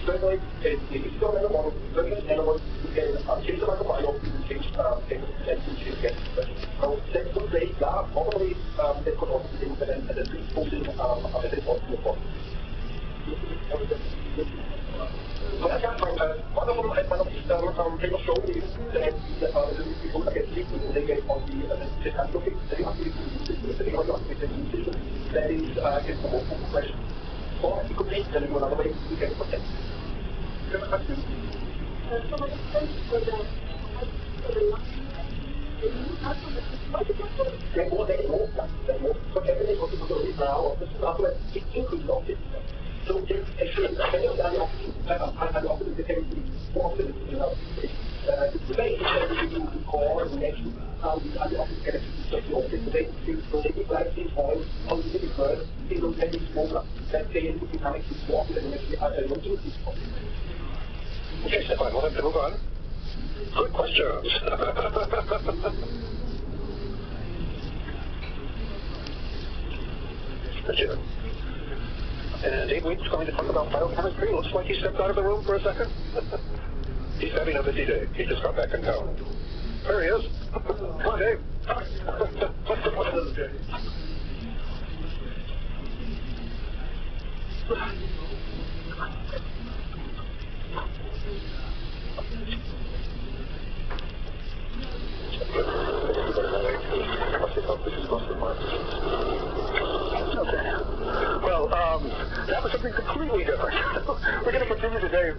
Certainly, it's still in the model, certainly animals can change the microbiome, change things, and change get. So that's what they are probably they could also be and at least posting a bit of the body. So that's one of them, one of these people show you that the people that get sleeping, they get on the just looking, they have to be that is it's a more question. Or you could take them another way, you can protect. You have a question? So what extent for the more. So everything what people do now, this is after it increases of it. So actually, many of them I often the same more often today you call and actually I often get it so you often today so they like things all how you think word in those very small that they would be coming to swap and actually I don't do this problem. Okay, Stefan, we'll have to move on. Good questions. And Dave Wheat's going to talk about biochemistry. Looks like he stepped out of the room for a second. He's having a busy day. He just got back in town. There he is. Come on, Dave. Okay. Well, that was something completely different. We're going to continue today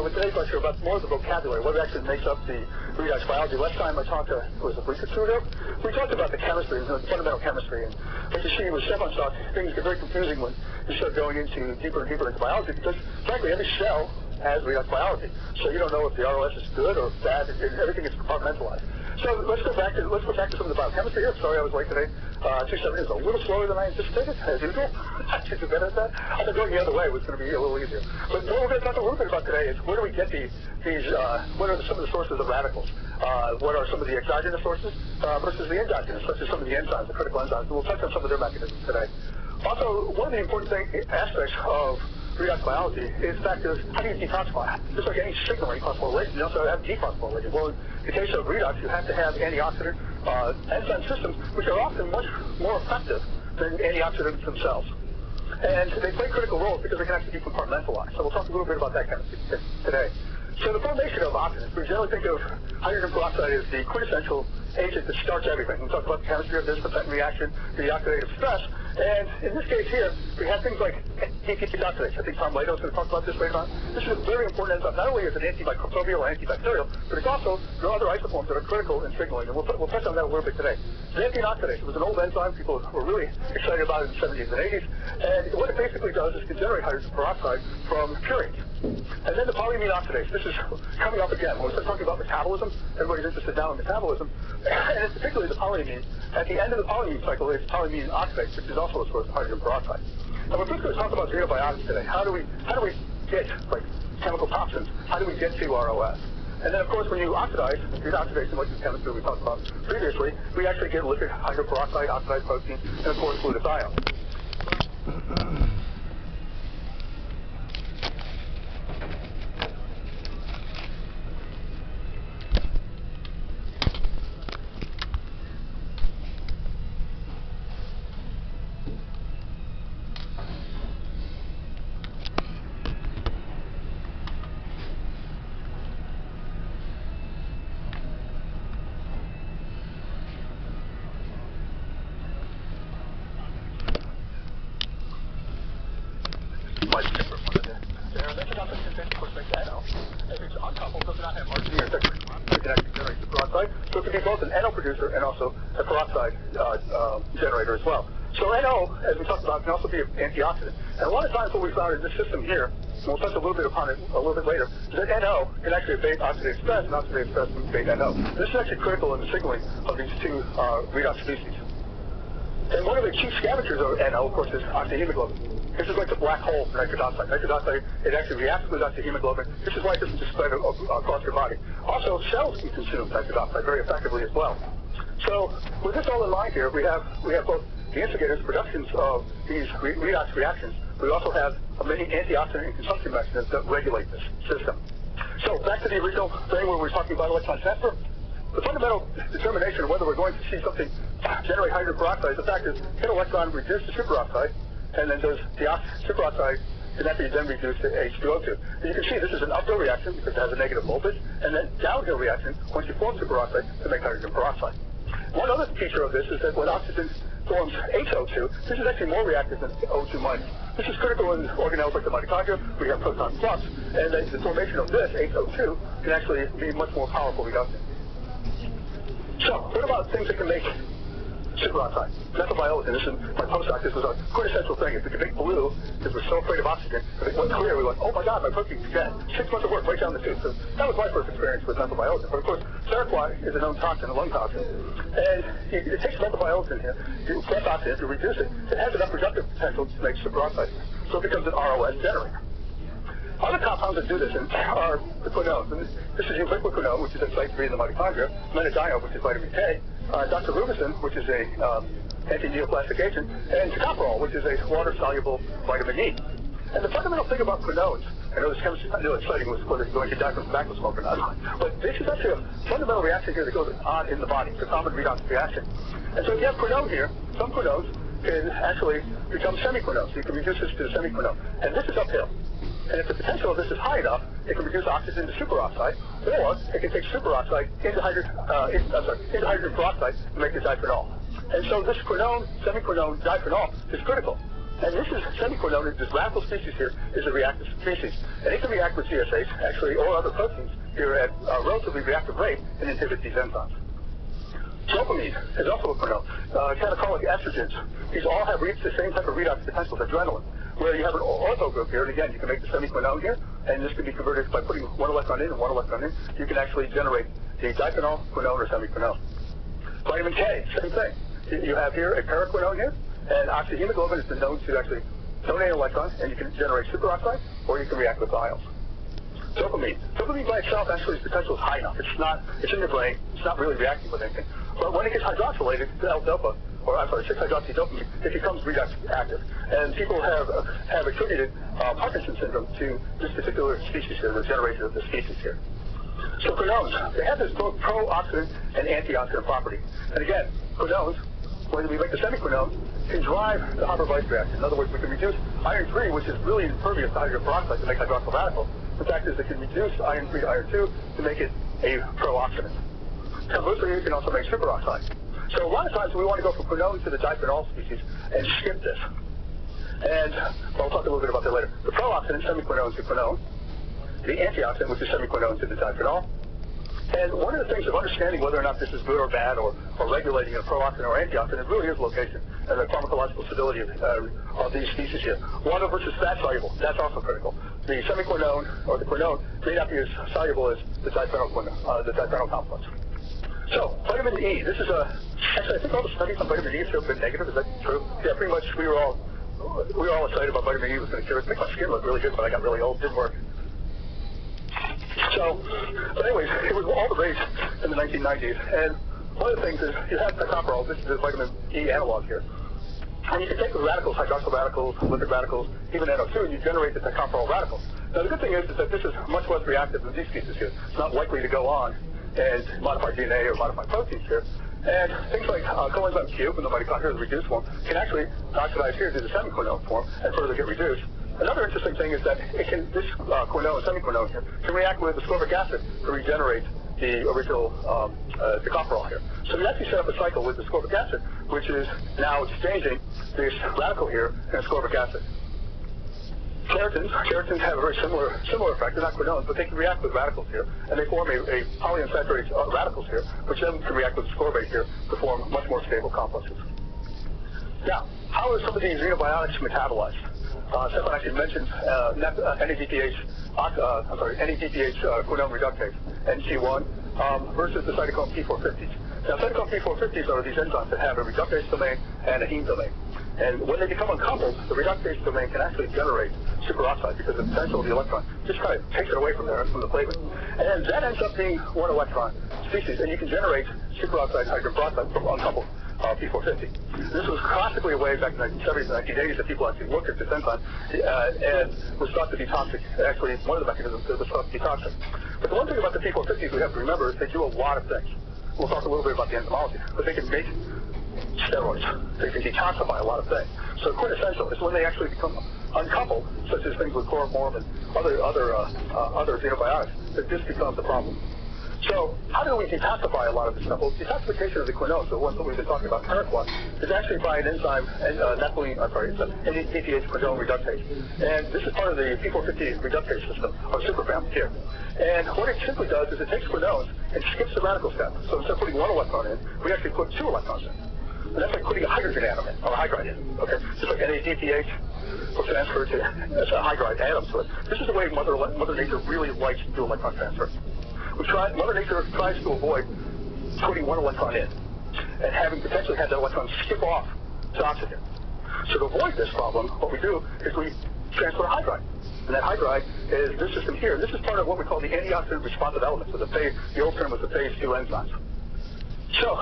with today's lecture about more of the vocabulary, what actually makes up the redox biology. Last time I talked to, was a week or two ago, we talked about the chemistry, the fundamental chemistry, and what you see with Stefan's talk, things get very confusing when you start going into deeper and deeper into biology, because frankly, every cell has redox biology. So you don't know if the ROS is good or bad, everything is compartmentalized. So let's go back to some of the biochemistry here. Sorry I was late today. 270 is a little slower than I anticipated, as usual. I should do better at that. I thought going the other way was going to be a little easier. But what we're going to talk a little bit about today is where do we get these what are some of the sources of radicals? What are some of the exogenous sources versus the endogenous, such as some of the enzymes, the critical enzymes. We'll touch on some of their mechanisms today. Also, one of the important aspects of redox biology is the fact is how do you detoxify? Just like any signaling phosphorylation, you also have dephosphorylation. Well, in the case of redox, you have to have antioxidant enzyme systems, which are often much more effective than antioxidants themselves. And they play critical roles because they can actually be compartmentalized. So we'll talk a little bit about that chemistry today. So the formation of oxidants, we generally think of hydrogen peroxide as the quintessential agent that starts everything. We talk about the chemistry of this percent reaction, the oxidative stress, and in this case here, we have things like ATP oxidase. I think Tom Lato is going to talk about this later on. This is a very important enzyme. Not only is it antimicrobial or antibacterial, but it's also, there are other isoforms that are critical in signaling, and we'll touch on that a little bit today. Xanthine oxidase, it was an old enzyme. People were really excited about it in the 70s and 80s, and what it basically does is it can generate hydrogen peroxide from purines. And then the polyamine oxidase. This is coming up again. When we start talking about metabolism, everybody's interested now in metabolism, and particularly the polyamine. At the end of the polyamine cycle, it's polyamine oxidase, which is also a source of hydrogen peroxide. And we're first going to talk about xenobiotics today. How do we get like chemical toxins? How do we get to ROS? And then, of course, when you oxidize, these oxidation, like the chemistry we talked about previously, we actually get liquid hydroperoxide, oxidized protein, and of course, glutathione. So it can be both an NO producer and also a peroxide generator as well. So NO, as we talked about, can also be an antioxidant. And a lot of times what we found in this system here, and we'll touch a little bit upon it a little bit later, is that NO can actually abate oxidative stress, and oxidative stress can abate NO. This is actually critical in the signaling of these two redox species. And one of the chief scavengers of NO, of course, is oxyhemoglobin. This is like the black hole for nitric oxide. Nitric oxide, it actually reacts with oxyhemoglobin. This is why it doesn't just spread across your body. Also, cells can consume nitric oxide very effectively as well. So, with this all in mind here, we have both the instigators, productions of these redox reactions, We also have many antioxidant and consumption mechanisms that regulate this system. So back to the original thing where we were talking about electron transfer. The fundamental determination of whether we're going to see something generate hydrogen peroxide, the fact is, hit electron, reduce to superoxide, and then does the superoxide can that be then reduced to H2O2. And you can see this is an uphill reaction because it has a negative voltage, and then downhill reaction once you form superoxide to make hydrogen peroxide. One other feature of this is that when oxygen forms HO2, this is actually more reactive than O2 minus. This is critical in organelles like the mitochondria. We have proton flux, and the formation of this, HO2, can actually be much more powerful reduction. So, what about things that can make superoxide? Methylbiology, this is my postdoc, this was a quintessential thing. If we could make blue, because we're so afraid of oxygen, if it went clear, we went, oh my God, my protein's dead. 6 months of work right down the tube. So that was my first experience with methylbiology. But of course, Seroquat is a known toxin, a lung toxin. And it takes methylbiology here, plus oxygen to reduce it. It has enough reductive potential to make superoxide. So it becomes an ROS generator. Other compounds that do this are the quinones. And this is ubiquinone, which is at site 3 in the mitochondria, metadione, which is vitamin K, doxorubicin, which is a anti-neoplastic agent, and tocopherol, which is a water-soluble vitamin E. And the fundamental thing about quinones, I know this chemistry is really exciting with whether it's going to die from tobacco smoke or not, but this is actually a fundamental reaction here that goes on in the body. It's a common redox reaction. And so if you have quinone here, some quinones can actually become semiquinone, so you can reduce this to semiquinone. And this is uphill. And if the potential of this is high enough, it can reduce oxygen to superoxide, or it can take superoxide into hydrogen peroxide to make the diphenol. And so this quinone, semiquinone, diphenol is critical. And this is semiquinone, this radical species here, is a reactive species. And it can react with CSH, actually, or other proteins here at a relatively reactive rate and inhibit these enzymes. Dopamine is also a quinone. Catecholic estrogens. These all have reached the same type of redox potential as adrenaline, where you have an ortho group here, and again, you can make the semiquinone here, and this can be converted by putting one electron in and one electron in. You can actually generate the diphenol, quinone, or semiquinone. Vitamin K, same thing. You have here a paraquinone here, and oxyhemoglobin has been known to actually donate an electron, and you can generate superoxide, or you can react with ions. Dopamine. Dopamine by itself, actually, its potential is high enough. It's in your brain. It's not really reacting with anything. But when it gets hydroxylated to L-dopa, 6-hydroxydopamine, it becomes redox active. And people have attributed Parkinson's syndrome to this particular species here, the generation of the species here. So quinones, they have this both pro-oxidant and antioxidant property. And again, quinones, when we make the semiquinone, can drive the Haber-Weiss reaction. In other words, we can reduce iron 3, which is really impervious to hydrogen peroxide, to make hydroxyl radical. The fact is it can reduce iron 3 to iron 2 to make it a pro-oxidant. Conversely, you can also make superoxide. So a lot of times we want to go from quinone to the diphenol species and skip this. And we'll talk a little bit about that later. The pro-oxidant, semiquinone to quinone. The antioxidant, which is semiquinone to the diphenol. And one of the things of understanding whether or not this is good or bad or regulating a pro-oxidant or antioxidant really is location and the pharmacological stability of these species here. Water versus fat soluble, that's also critical. The semiquinone or the quinone may not be as soluble as the diphenyl complex. So, vitamin E, this is actually I think all the studies on vitamin E have been negative, is that true? Yeah, pretty much we were all excited about vitamin E was going to cure it. Make my skin look really good, but I got really old, didn't work. So, but anyways, it was all the rage in the 1990s, and one of the things is you have tocopherol, this is a vitamin E analog here, and you can take the radicals, hydroxyl radicals, lipid radicals, even NO2, and you generate the tocopherol radicals. Now the good thing is that this is much less reactive than these species here. It's not likely to go on and modify DNA or modify proteins here. And things like coenzyme Q in the mitochondria, the reduced form, can actually oxidize here to the semiquinone form and further get reduced. Another interesting thing is that this quinone, semiquinone here, can react with ascorbic acid to regenerate the original tocopherol here. So we actually set up a cycle with ascorbic acid, which is now exchanging this radical here in ascorbic acid. Keratins have a very similar effect. They're not quinones, but they can react with radicals here, and they form a polyunsaturated radicals here, which then can react with ascorbate here to form much more stable complexes. Now, how are some of these xenobiotics metabolized? Stefan actually mentioned NADPH quinone reductase, NC1, versus the cytochrome P450s. Now, cytochrome P450s are these enzymes that have a reductase domain and a heme domain. And when they become uncoupled, the reductase domain can actually generate superoxide because the potential of the electron just kind of takes it away from the platelet. And that ends up being one electron species, and you can generate superoxide hydrogen peroxide from uncoupled. P450. This was classically a way back in the 1970s and 1980s that people actually looked at this enzyme and was thought to be toxic. Actually, one of the mechanisms that was thought to be toxic. But the one thing about the P450s we have to remember is they do a lot of things. We'll talk a little bit about the enzymology, but they can make steroids. They can detoxify a lot of things. So quintessential is when they actually become uncoupled, such as things with chloroform and other xenobiotics, that this becomes the problem. So how do we detoxify a lot of this stuff? Well, detoxification of the quinone, the one that we've been talking about, Paraquat, is actually by an enzyme, it's an ATPase quinone reductase. And this is part of the P450 reductase system, or superfamily here. And what it simply does is it takes quinones and skips the radical step. So instead of putting one electron in, we actually put two electrons in. And that's like putting a hydrogen atom in, or a hydride in, okay? Just like NADPH will transfer to as a hydride atom to it. This is the way Mother Nature really likes to do electron transfer. Mother Nature tries to avoid putting one electron in and potentially have that electron skip off to oxygen. So to avoid this problem, what we do is we transfer a hydride. And that hydride is this system here. This is part of what we call the antioxidant responsive elements. So the old term was the phase 2 enzymes. So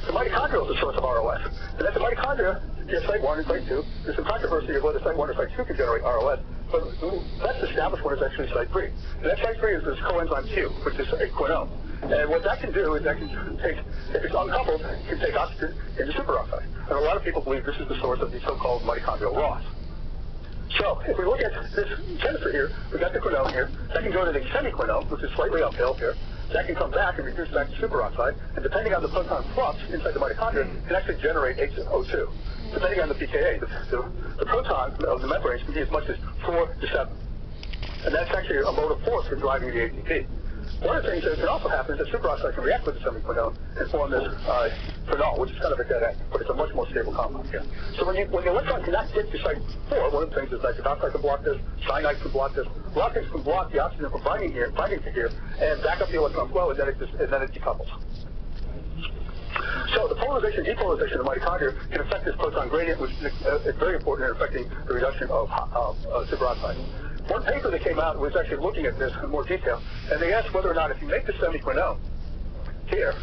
the mitochondria is a source of ROS. And at the mitochondria, you have site 1 and site 2. There's some controversy of whether site 1 or site 2 can generate ROS. But that's established one is actually site 3. And that site 3 is this coenzyme Q, which is a quinone. And what that can do is that can take, if it's uncoupled, it can take oxygen into superoxide. And a lot of people believe this is the source of the so-called mitochondrial ROS. So if we look at this chemistry here, we've got the quinone here. That can go to the semiquinone, which is slightly uphill here. That can come back and reduce back to superoxide. And depending on the proton flux inside the mitochondria, it can actually generate HO2. Depending on the pKa, the proton of the membranes can be as much as 4 to 7. And that's actually a motive force for driving the ATP. One of the things that can also happen is that superoxide can react with the semiquinone and form this phenol, which is kind of a dead end, but it's a much more stable compound here. So when the electron cannot get to site 4, one of the things is nitric oxide can block this, cyanide can block this. A lot of things can block the oxygen from binding to here, and back up the electron flow, and then it decouples. So the polarization, depolarization of the mitochondria can affect this proton gradient, which is very important in affecting the reduction of superoxide. One paper that came out was actually looking at this in more detail, and they asked whether or not if you make the semiquinone here,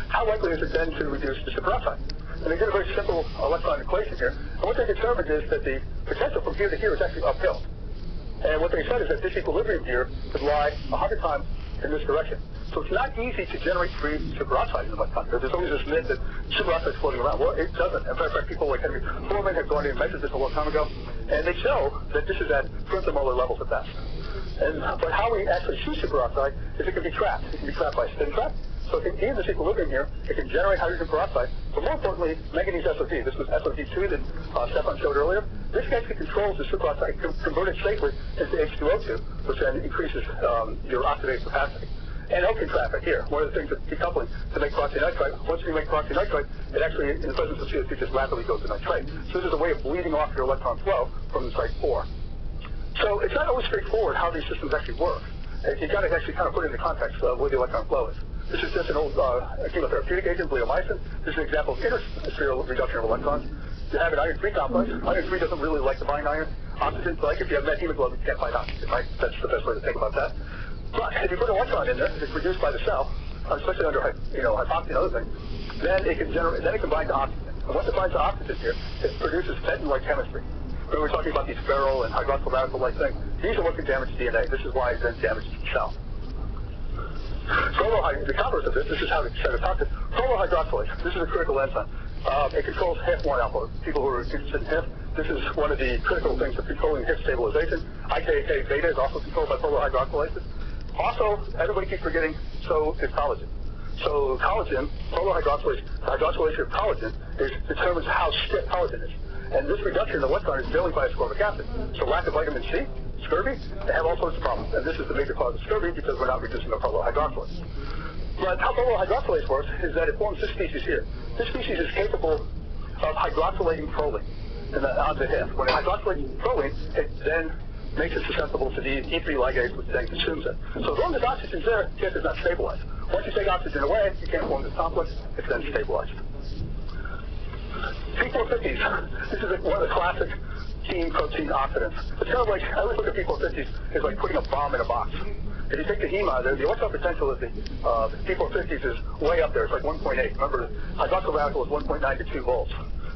how likely is it then to reduce the superoxide? And they did a very simple electron equation here. And what they determined is that the potential from here to here is actually uphill. And what they said is that this equilibrium here could lie 100 times in this direction. So it's not easy to generate free superoxide in the mitochondria. There's always this myth that superoxide is floating around. Well, it doesn't. In fact, people like Henry Foreman have gone in and measured this a long time ago, and they show that this is at femtomolar levels at best. But how we actually see superoxide is it can be trapped. It can be trapped by a spin trap. So if it gains this equilibrium here, it can generate hydrogen peroxide, but more importantly, manganese SO2. This was SO2 that Stefan showed earlier. This actually controls the superoxide, converted safely into H2O2, which then increases your oxidative capacity. And it can trap it here. One of the things that's decoupling to make peroxynitrite, once you make peroxynitrite, it actually, in the presence of CO2, just rapidly goes to nitrate. So this is a way of bleeding off your electron flow from site 4. So it's not always straightforward how these systems actually work. You've got to actually kind of put it into context of where the electron flow is. This is just an old chemotherapeutic agent, bleomycin. This is an example of interspheral reduction of electrons. You have an iron-3 complex. Iron-3 doesn't really like to bind iron. Oxygen, like if you have methemoglobin, you can't bind oxygen, right? That's the best way to think about that. But if you put an electron in there, it's produced by the cell, especially under hypoxia and other things, then it can bind to oxygen. And once it binds to oxygen here, it produces fenton-like chemistry. When we're talking about these ferrol and hydroxyl radical-like things, these are what can damage DNA. This is why it then damages the cell. The converse of this is how it's toxic. Prolyl hydroxylase. This is a critical enzyme. It controls HIF1 alpha. People who are interested in HIF, this is one of the critical things for controlling HIF stabilization. IKK beta is also controlled by prolyl hydroxylases. Also, everybody keeps forgetting, so is collagen. So collagen, prolyl hydroxylation of collagen determines how stiff collagen is. And this reduction in the electron is mainly by ascorbic acid. So lack of vitamin C, scurvy, they have all sorts of problems. And this is the major cause of scurvy because we're not reducing the prolyl hydroxylase. But how prolyl hydroxylase works is that it forms this species here. This species is capable of hydroxylating proline onto HIF. When it hydroxylates proline, it then makes it susceptible to the E3 ligase, which then consumes it. So as long as oxygen's there, HIF is not stabilized. Once you take oxygen away, you can't form this complex, it's then stabilized. P450s, this is one of the classic heme protein oxidants. It's kind of like, I always look at P450s as like putting a bomb in a box. If you take the heme out of there, the electron potential of the P450s is way up there. It's like 1.8. Remember, hydroxyl radical is 1.9 to 2 volts.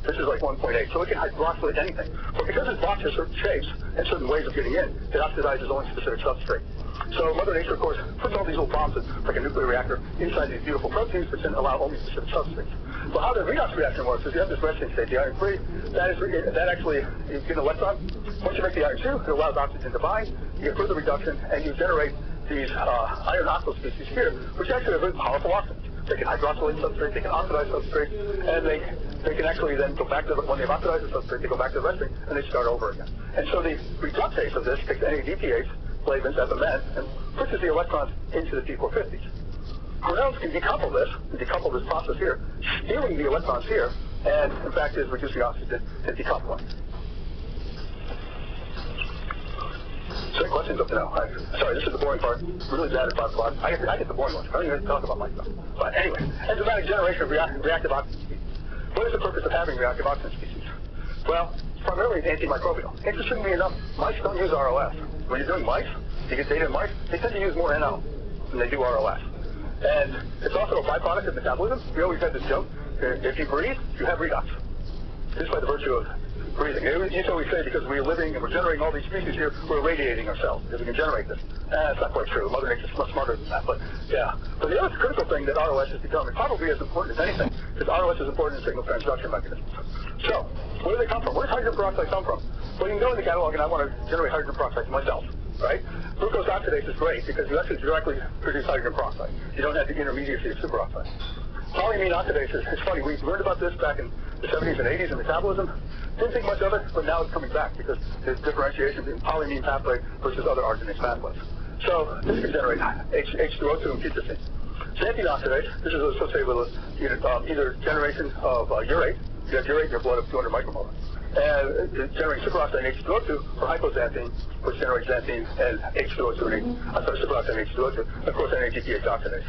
This is like 1.8, so it can hydroxylate anything. But because this box has certain shapes and certain ways of getting in, it oxidizes only specific substrate. So Mother Nature, of course, puts all these little bombs, like a nuclear reactor, inside these beautiful proteins, which then allow only specific substrates. Well, how the redox reaction works is you have this resting state, the iron-3. That actually, you get an electron. Once you make the iron-2, it allows oxygen to bind. You get further reduction, and you generate these iron oxyl species here, which actually are very powerful oxidants. They can hydroxylate substrate, they can oxidize substrate, and they can actually then go back to when they've oxidized the substrate, they go back to the resting, and they start over again. And so the reductase of this takes NADPH, flavins, FMN, and pushes the electrons into the P450s. Cornell's can decouple this process here, stealing the electrons here, and in fact is reducing oxygen and decoupling. So any questions up to now? Sorry, this is the boring part. Really bad at 5 o'clock. I get the boring ones. I don't even talk about my stuff. But anyway, enzymatic generation of reactive oxygen species. What is the purpose of having reactive oxygen species? Well, primarily it's antimicrobial. Interestingly enough, mice don't use ROS. When you're doing mice, you get data in mice, they tend to use more NO than they do ROS. And it's also a byproduct of metabolism. We always had this joke. If you breathe, you have redox. Just by the virtue of breathing. You always say because we're living and we're generating all these species here, we're irradiating ourselves because we can generate this. That's not quite true. Mother Nature's much smarter than that. But yeah. But the other critical thing that ROS has become, and probably as important as anything, is ROS is important in signal transduction mechanisms. So, where do they come from? Where does hydrogen peroxide come from? Well, you can go in the catalog and I want to generate hydrogen peroxide myself, right? Glucose oxidase is great because you actually directly produce hydrogen peroxide. You don't have the intermediacy of superoxide. Polyamine oxidase it's funny, we learned about this back in the 70s and 80s in metabolism. Didn't think much of it, but now it's coming back because there's differentiation between polyamine pathway versus other arginase pathways. So this can generate H2O2 and ketosine. Xanthine oxidase, this is associated with either generation of urate. You have urate in your blood of 200 micromolar. And it generates superoxide and H2O2 or hypoxanthine, which generates xanthine and H2O2 and superoxide and H2O2, and of course NADPH oxidase.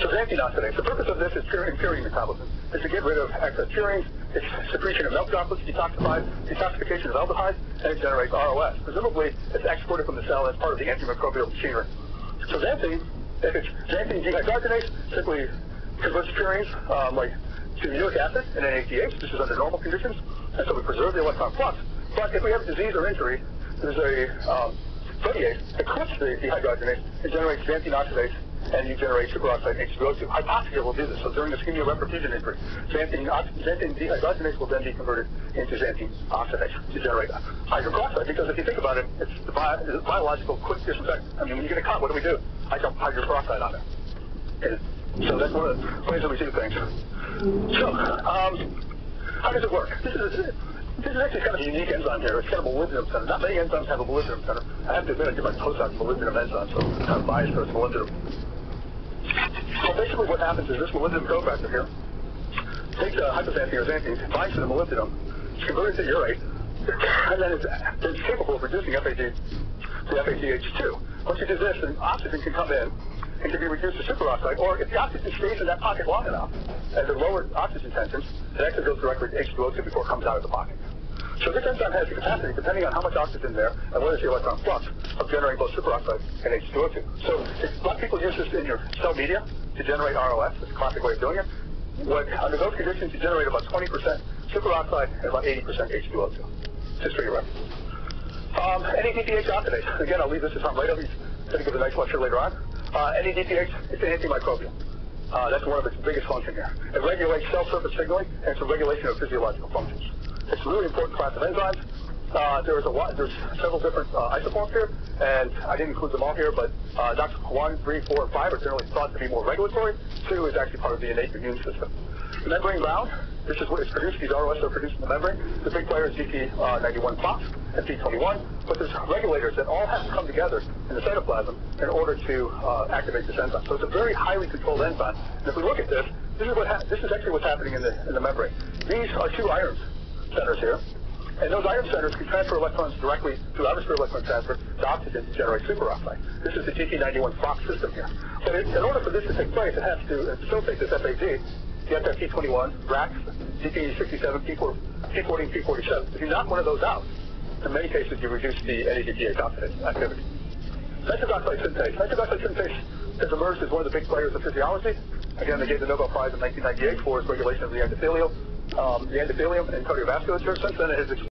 So xanthine oxidase, the purpose of this is purine metabolism. Is to get rid of excess purines, it's secretion of milk droplets, detoxification of aldehydes, and it generates ROS. Presumably, it's exported from the cell as part of the antimicrobial machinery. So xanthine, if it's xanthine dehydrogenase, simply converts purines to uric acid and NADH. This is under normal conditions, and so we preserve the electron flux. But if we have disease or injury, there's a protease that clips the dehydrogenase and generates xanthine oxidase, and you generate superoxide H2O2. Hypoxia will do this. So during ischemia reperfusion injury, xanthine dehydrogenase will then be converted into xanthine oxidase to generate hydrogen peroxide. Because if you think about it, it's the biological quick disinfectant. I mean, when you get a cut, what do? I dump hydrogen peroxide on there. And so that's one of the ways that we do things. So, how does it work? This is actually kind of a unique enzyme here. It's kind of a molybdenum center. Not many enzymes have a molybdenum center. I have to admit, I did my postdoc molybdenum enzyme, so I'm kind of biased towards molybdenum. So basically what happens is this molybdenum cofactor here takes a hypoxanthine or xanthine, binds to the molybdenum, it's converted to urate, and then it's capable of reducing FAG to FAGH2. Once you do this, then oxygen can come in and can be reduced to superoxide, or if the oxygen stays in that pocket long enough, at the lower oxygen tensions, it actually goes directly to H2O2 before it comes out of the pocket. So this enzyme has the capacity, depending on how much oxygen there and what is the electron flux, of generating both superoxide and H2O2. So a lot of people use this in your cell media to generate ROS. It's a classic way of doing it. Under those conditions, you generate about 20% superoxide and about 80% H2O2. Just for your reference. NADPH oxidase. Again, I'll leave this to Tom Lato. He's going to give a nice lecture later on. NADPH, it's an antimicrobial. That's one of its biggest functions here. It regulates cell surface signaling, and it's a regulation of physiological functions. It's a really important class of enzymes. There's several different isoforms here, and I didn't include them all here, but Docs 1, 3, 4, and 5 are generally thought to be more regulatory. 2 is actually part of the innate immune system. Membrane bound, this is what is produced. These ROS are produced in the membrane. The big player is GP91-FOX and P21, but there's regulators that all have to come together in the cytoplasm in order to activate this enzyme. So it's a very highly controlled enzyme. And if we look at this, this is actually what's happening in the membrane. These are 2 iron centers here, and those iron centers can transfer electrons directly through outer-sphere electron transfer to oxygen to generate superoxide. This is the GP91-FOX system here. But in order for this to take place, it has to facilitate this FAG. You have to have P21, RAX, GP67, P40, P47. If you knock one of those out, in many cases you reduce the NADPH oxidase activity. Nitric oxide synthase. Nitric oxide synthase has emerged as one of the big players of physiology. Again, they gave the Nobel Prize in 1998 for its regulation of the endothelium and cardiovasculature. Since then, it has